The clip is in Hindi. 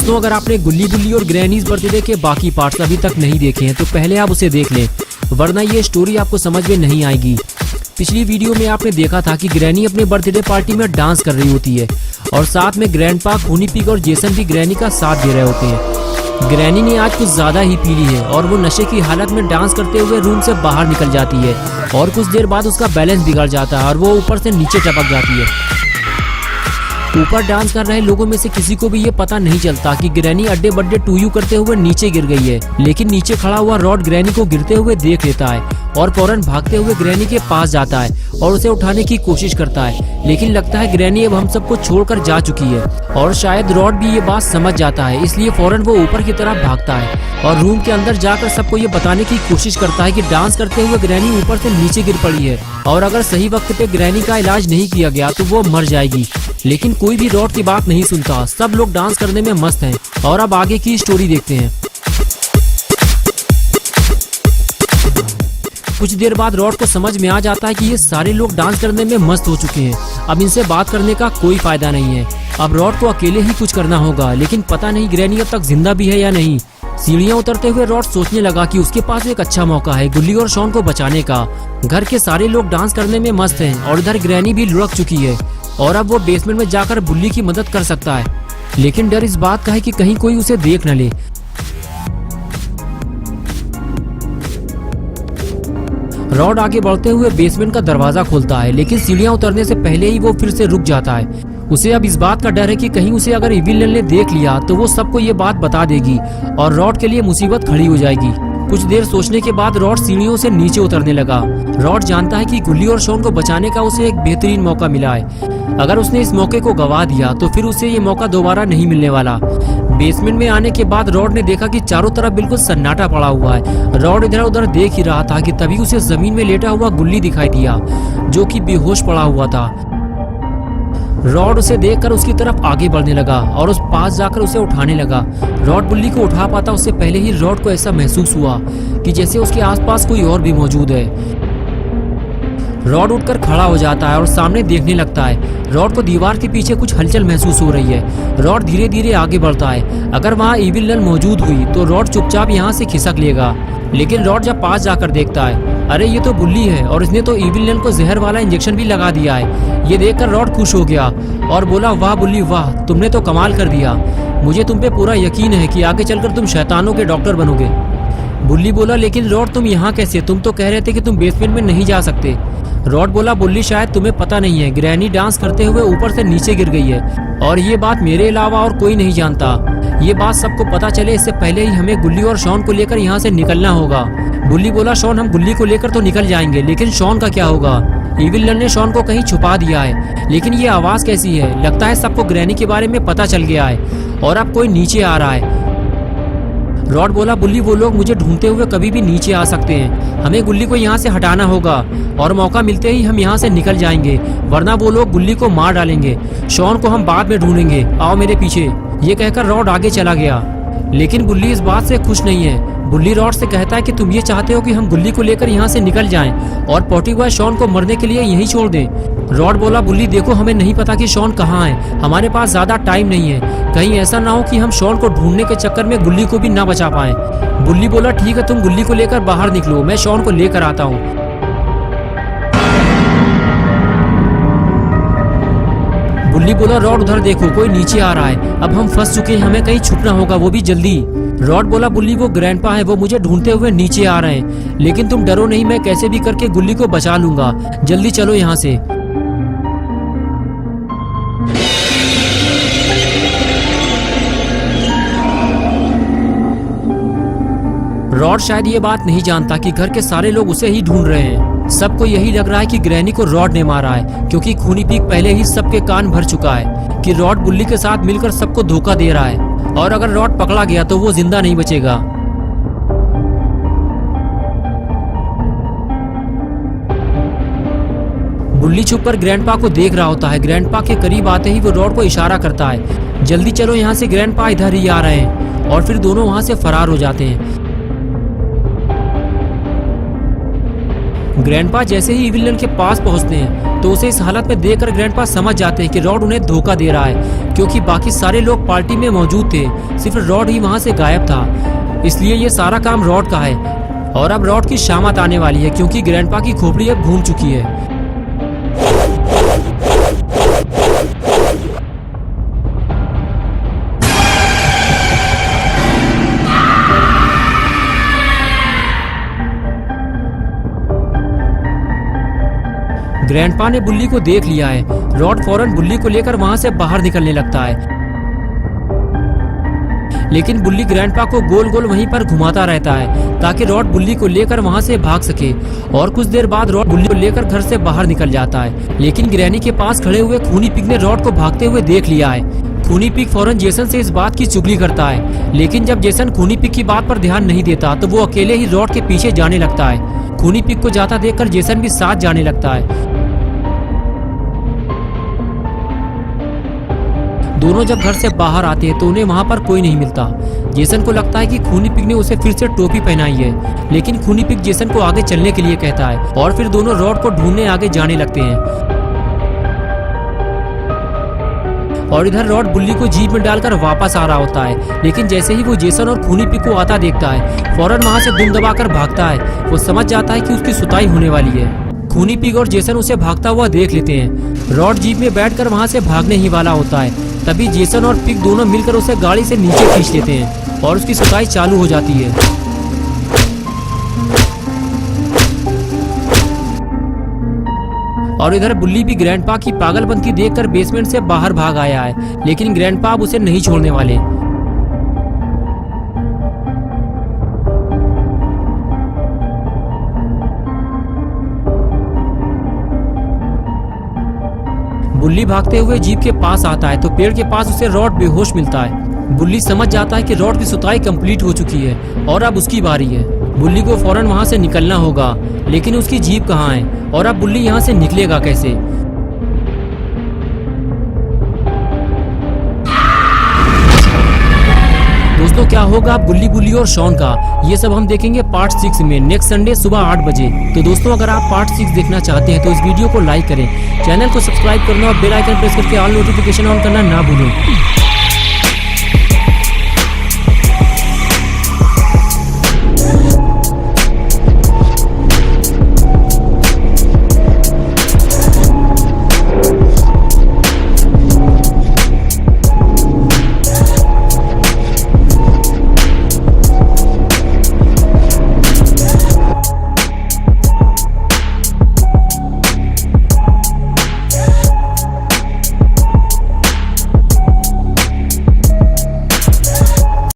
दोस्तों, अगर आपने गुल्ली गुल्ली और ग्रैनीज बर्थडे के बाकी पार्ट्स अभी तक नहीं देखे हैं तो पहले आप उसे देख लें, वरना ये स्टोरी आपको समझ में नहीं आएगी। पिछली वीडियो में आपने देखा था कि ग्रैनी अपने बर्थडे पार्टी में डांस कर रही होती है और साथ में ग्रैंडपा, खूनी पिग और जेसन भी ग्रैनी का साथ दे रहे होते हैं। ग्रैनी ने आज कुछ ज्यादा ही पी ली है और वो नशे की हालत में डांस करते हुए रूम से बाहर निकल जाती है और कुछ देर बाद उसका बैलेंस बिगड़ जाता है और वो ऊपर से नीचे टपक जाती है। ऊपर डांस कर रहे लोगों में से किसी को भी ये पता नहीं चलता कि ग्रैनी अड्डे बड्डे टूयू करते हुए नीचे गिर गई है, लेकिन नीचे खड़ा हुआ रॉड ग्रैनी को गिरते हुए देख लेता है और फौरन भागते हुए ग्रैनी के पास जाता है और उसे उठाने की कोशिश करता है, लेकिन लगता है ग्रैनी अब हम सबको छोड़कर जा चुकी है और शायद रॉड भी ये बात समझ जाता है, इसलिए फौरन वो ऊपर की तरफ भागता है और रूम के अंदर जाकर सबको ये बताने की कोशिश करता है कि डांस करते हुए ग्रैनी ऊपर से नीचे गिर पड़ी है और अगर सही वक्त पे ग्रैनी का इलाज नहीं किया गया तो वो मर जाएगी। लेकिन कोई भी रॉड की बात नहीं सुनता, सब लोग डांस करने में मस्त हैं और अब आगे की स्टोरी देखते हैं। कुछ देर बाद रॉड को समझ में आ जाता है कि ये सारे लोग डांस करने में मस्त हो चुके हैं, अब इनसे बात करने का कोई फायदा नहीं है। अब रॉड को अकेले ही कुछ करना होगा, लेकिन पता नहीं ग्रैनी अब तक जिंदा भी है या नहीं। सीढ़ियां उतरते हुए रॉड सोचने लगा कि उसके पास एक अच्छा मौका है गुल्ली और शॉन को बचाने का। घर के सारे लोग डांस करने में मस्त हैं और इधर ग्रैनी भी लुढ़क चुकी है और अब वो बेसमेंट में जाकर बुल्ली की मदद कर सकता है, लेकिन डर इस बात का है कि कहीं कोई उसे देख न ले। रॉड आगे बढ़ते हुए बेसमेंट का दरवाजा खोलता है, लेकिन सीढ़ियां उतरने से पहले ही वो फिर से रुक जाता है। उसे अब इस बात का डर है कि कहीं उसे अगर इविल ने देख लिया तो वो सबको ये बात बता देगी और रॉड के लिए मुसीबत खड़ी हो जाएगी। कुछ देर सोचने के बाद रॉड सीढ़ियों से नीचे उतरने लगा। रॉड जानता है कि गुल्ली और शॉन को बचाने का उसे एक बेहतरीन मौका मिला है। अगर उसने इस मौके को गवा दिया तो फिर उसे ये मौका दोबारा नहीं मिलने वाला। बेसमेंट में आने के बाद रॉड ने देखा कि चारों तरफ बिल्कुल सन्नाटा पड़ा हुआ है। रॉड इधर उधर देख ही रहा था कि तभी उसे जमीन में लेटा हुआ गुल्ली दिखाई दिया जो कि बेहोश पड़ा हुआ था। रॉड उसे देखकर उसकी तरफ आगे बढ़ने लगा और उस पास जाकर उसे उठाने लगा। रॉड गुल्ली को उठा पाता उससे पहले ही रॉड को ऐसा महसूस हुआ कि जैसे उसके आसपास कोई और भी मौजूद है। रॉड उठकर खड़ा हो जाता है और सामने देखने लगता है। रॉड को दीवार के पीछे कुछ हलचल महसूस हो रही है। रॉड धीरे धीरे आगे बढ़ता है। अगर वहाँ इविल नल मौजूद हुई तो रॉड चुपचाप यहाँ से खिसक लेगा, लेकिन रॉड जब पास जाकर देखता है, अरे ये तो बुल्ली है और इसने तो इविल नल को जहर वाला इंजेक्शन भी लगा दिया है। ये देखकर रॉड खुश हो गया और बोला, वाह बुल्ली वाह, तुमने तो कमाल कर दिया। मुझे तुम पे पूरा यकीन है कि आगे चलकर तुम शैतानों के डॉक्टर बनोगे। बुल्ली बोला, लेकिन रॉड तुम यहाँ कैसे? तुम तो कह रहे थे कि तुम बेसमेंट में नहीं जा सकते। रॉड बोला, बुल्ली शायद तुम्हें पता नहीं है, ग्रैनी डांस करते हुए ऊपर से नीचे गिर गई है और ये बात मेरे अलावा और कोई नहीं जानता। ये बात सबको पता चले इससे पहले ही हमें गुल्ली और शॉन को लेकर यहाँ से निकलना होगा। बुल्ली बोला, शॉन हम गुल्ली को लेकर तो निकल जाएंगे, लेकिन शॉन का क्या होगा? इविल नल ने शॉन को कहीं छुपा दिया है, लेकिन ये आवाज कैसी है? लगता है सबको ग्रैनी के बारे में पता चल गया है और अब कोई नीचे आ रहा है। रॉड बोला, बुल्ली वो लोग मुझे ढूंढते हुए कभी भी नीचे आ सकते हैं, हमें गुल्ली को यहाँ से हटाना होगा और मौका मिलते ही हम यहाँ से निकल जाएंगे, वरना वो लोग गुल्ली को मार डालेंगे। शॉन को हम बाद में ढूंढेंगे, आओ मेरे पीछे। ये कहकर रॉड आगे चला गया, लेकिन बुल्ली इस बात से खुश नहीं है। बुल्ली रॉड से कहता है कि तुम ये चाहते हो कि हम गुल्ली को लेकर यहाँ से निकल जाएं और पॉटी बॉय शॉन को मरने के लिए यहीं छोड़ दें। रॉड बोला, बुल्ली देखो, हमें नहीं पता कि शॉन कहाँ है, हमारे पास ज्यादा टाइम नहीं है, कहीं ऐसा ना हो कि हम शॉन को ढूंढने के चक्कर में गुल्ली को भी ना बचा पाए। बुल्ली बोला, ठीक है, तुम गुल्ली को लेकर बाहर निकलो, मैं शॉन को लेकर आता हूँ। बुल्ली बोला, रॉड उधर देखो, कोई नीचे आ रहा है, अब हम फंस चुके हैं, हमें कहीं छुपना होगा, वो भी जल्दी। रॉड बोला, बुल्ली वो ग्रैंडपा है, वो मुझे ढूंढते हुए नीचे आ रहे हैं, लेकिन तुम डरो नहीं, मैं कैसे भी करके गुल्ली को बचा लूंगा, जल्दी चलो यहाँ से। रॉड शायद ये बात नहीं जानता कि घर के सारे लोग उसे ही ढूंढ रहे हैं। सबको यही लग रहा है कि ग्रैनी को रॉड ने मारा है, क्योंकि खूनी पिग पहले ही सबके कान भर चुका है कि रॉड बुल्ली के साथ मिलकर सबको धोखा दे रहा है और अगर रॉड पकड़ा गया तो वो जिंदा नहीं बचेगा। बुल्ली छुपकर ग्रैंडपा को देख रहा होता है। ग्रैंडपा के करीब आते ही वो रॉड को इशारा करता है, जल्दी चलो यहाँ से, ग्रैंडपा इधर ही आ रहे हैं, और फिर दोनों वहाँ से फरार हो जाते हैं। ग्रैंडपा जैसे ही इविल नन के पास पहुंचते हैं तो उसे इस हालत में देखकर ग्रैंडपा समझ जाते हैं कि रॉड उन्हें धोखा दे रहा है, क्योंकि बाकी सारे लोग पार्टी में मौजूद थे, सिर्फ रॉड ही वहां से गायब था। इसलिए ये सारा काम रॉड का है और अब रॉड की शामत आने वाली है, क्योंकि ग्रैंडपा की खोपड़ी अब घूम चुकी है। ग्रैंडपा ने बुल्ली को देख लिया है। रॉड फौरन बुल्ली को लेकर वहां से बाहर निकलने लगता है, लेकिन बुल्ली ग्रैंडपा को गोल गोल वहीं पर घुमाता रहता है ताकि रॉड बुल्ली को लेकर वहां से भाग सके। और कुछ देर बाद रॉड बुल्ली को लेकर घर से बाहर निकल जाता है, लेकिन ग्रैनी के पास खड़े हुए खूनी पिग ने रॉड को भागते हुए देख लिया है। खूनी पिग फौरन जेसन से इस बात की चुगली करता है, लेकिन जब जेसन खूनी पिग की बात पर ध्यान नहीं देता तो वो अकेले ही रॉड के पीछे जाने लगता है। खूनी पिग को जाता देखकर जेसन भी साथ जाने लगता है। दोनों जब घर से बाहर आते हैं तो उन्हें वहां पर कोई नहीं मिलता। जेसन को लगता है कि खूनी पिग ने उसे फिर से टोपी पहनाई है, लेकिन खूनी पिग जेसन को आगे चलने के लिए कहता है और फिर दोनों रॉड को ढूंढने आगे जाने लगते हैं। और इधर रॉड बुल्ली को जीप में डालकर वापस आ रहा होता है, लेकिन जैसे ही वो जेसन और खूनी पिग को आता देखता है फौरन वहां से दुम दबाकर भागता है। वो समझ जाता है कि उसकी सुताई होने वाली है। खूनी पिग और जेसन उसे भागता हुआ देख लेते हैं। रॉड जीप में बैठकर वहां से भागने ही वाला होता है, तभी जेसन और पिग दोनों मिलकर उसे गाड़ी से नीचे खींच लेते हैं और उसकी सुताई चालू हो जाती है। और इधर बुल्ली भी ग्रैंडपा की पागलपंती देखकर बेसमेंट से बाहर भाग आया है, लेकिन ग्रैंडपा अब उसे नहीं छोड़ने वाले। बुल्ली भागते हुए जीप के पास आता है तो पेड़ के पास उसे रॉड बेहोश मिलता है। बुल्ली समझ जाता है कि रॉड की सुताई कंप्लीट हो चुकी है और अब उसकी बारी है। बुल्ली को फौरन वहां से निकलना होगा, लेकिन उसकी जीप कहाँ है और अब बुल्ली यहाँ से निकलेगा कैसे? दोस्तों क्या होगा बुल्ली बुल्ली और शॉन का, ये सब हम देखेंगे पार्ट 6 में नेक्स्ट संडे सुबह 8 बजे। तो दोस्तों अगर आप पार्ट 6 देखना चाहते हैं तो इस वीडियो को लाइक करें, चैनल को सब्सक्राइब करना और बेल आइकन प्रेस करके ऑल नोटिफिकेशन ऑन करना ना भूलें।